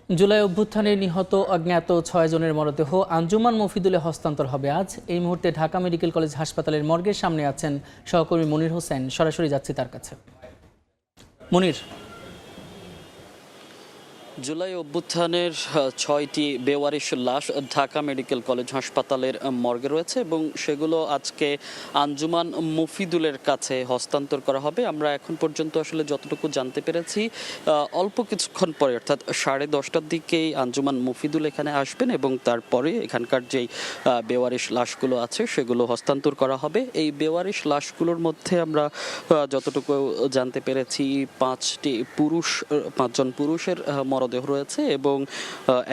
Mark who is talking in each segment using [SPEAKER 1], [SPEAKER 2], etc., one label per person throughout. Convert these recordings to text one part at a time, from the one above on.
[SPEAKER 1] জুলাই অভ্যুত্থানে নিহত অজ্ঞাত ৬ জনের মরদেহ আঞ্জুমান মফিদুলে হস্তান্তর হবে আজ। এই মুহূর্তে ঢাকা মেডিকেল কলেজ হাসপাতালের মর্গের সামনে আছেন সহকর্মী মনির হোসেন। সরাসরি যাচ্ছি তার কাছে। মনির,
[SPEAKER 2] জুলাই অভ্যুত্থানের ৬টি বেওয়ারিশ লাশ ঢাকা মেডিকেল কলেজ হাসপাতালের মর্গে রয়েছে এবং সেগুলো আজকে আঞ্জুমান মফিদুলের কাছে হস্তান্তর করা হবে। আমরা এখন পর্যন্ত আসলে যতটুকু জানতে পেরেছি অল্প কিছুক্ষণ পরে অর্থাৎ 10:30টার দিকেই আঞ্জুমান মফিদুল এখানে আসবেন এবং তারপরে এখানকার যেই বেওয়ারিশ লাশগুলো আছে সেগুলো হস্তান্তর করা হবে। এই বেওয়ারিশ লাশগুলোর মধ্যে আমরা যতটুকু জানতে পেরেছি 5জন পুরুষের মরদেহ রয়েছে এবং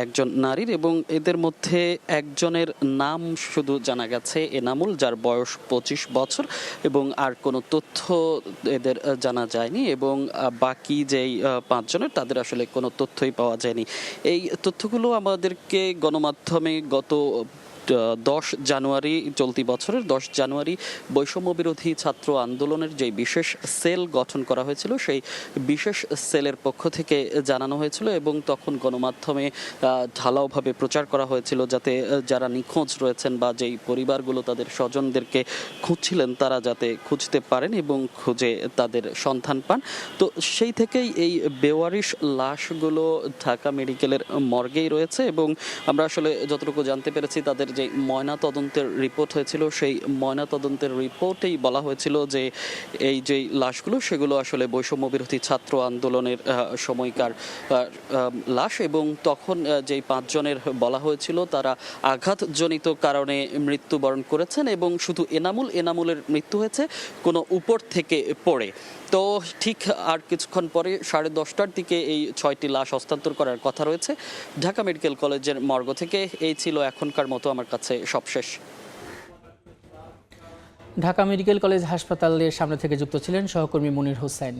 [SPEAKER 2] একজন নারীর, এবং এদের মধ্যে একজনের নাম শুধু জানা গেছে এনামুল, যার বয়স 25 বছর, এবং আর কোনো তথ্য এদের জানা যায়নি। এবং বাকি যেই 5 জনের তাদের আসলে কোনো তথ্যই পাওয়া যায়নি। এই তথ্যগুলো আমাদেরকে গণমাধ্যমে গত 10 জানুয়ারি, চলতি বছরের 10 জানুয়ারি বৈষম্য বিরোধী ছাত্র আন্দোলনের যে বিশেষ সেল গঠন করা হয়েছিল সেই বিশেষ সেলের পক্ষ থেকে জানানো হয়েছিল এবং তখন গণমাধ্যমে ঢালাওভাবে প্রচার করা হয়েছিল যাতে যারা নিখোঁজ রয়েছেন বা যেই পরিবারগুলো তাদের স্বজনদেরকে খুঁজছিলেন তারা যাতে খুঁজতে পারেন এবং খুঁজে তাদের সন্ধান পান। তো সেই থেকেই এই বেওয়ারিশ লাশগুলো ঢাকা মেডিকেলের মর্গেই রয়েছে এবং আমরা আসলে যতটুকু জানতে পেরেছি তাদের যে ময়না তদন্তের রিপোর্ট হয়েছিল সেই ময়না তদন্তের রিপোর্টেই বলা হয়েছিল যে এই যে লাশগুলো সেগুলো আসলে বৈষম্য বিরোধী ছাত্র আন্দোলনের সময়কার লাশ, এবং তখন যেই 5 জনের বলা হয়েছিল তারা আঘাতজনিত কারণে মৃত্যুবরণ করেছেন এবং শুধু এনামুলের মৃত্যু হয়েছে কোনো উপর থেকে পড়ে। তো ঠিক আর কিছুক্ষণ পরে 10:30টার দিকে এই 6টি লাশ হস্তান্তর করার কথা রয়েছে ঢাকা মেডিকেল কলেজের মর্গ থেকে। এই ছিল এখনকার মতো আমার কাছে সবশেষ।
[SPEAKER 1] ঢাকা মেডিকেল কলেজ হাসপাতালের সামনে থেকে যুক্ত ছিলেন সহকর্মী মনির হোসেন।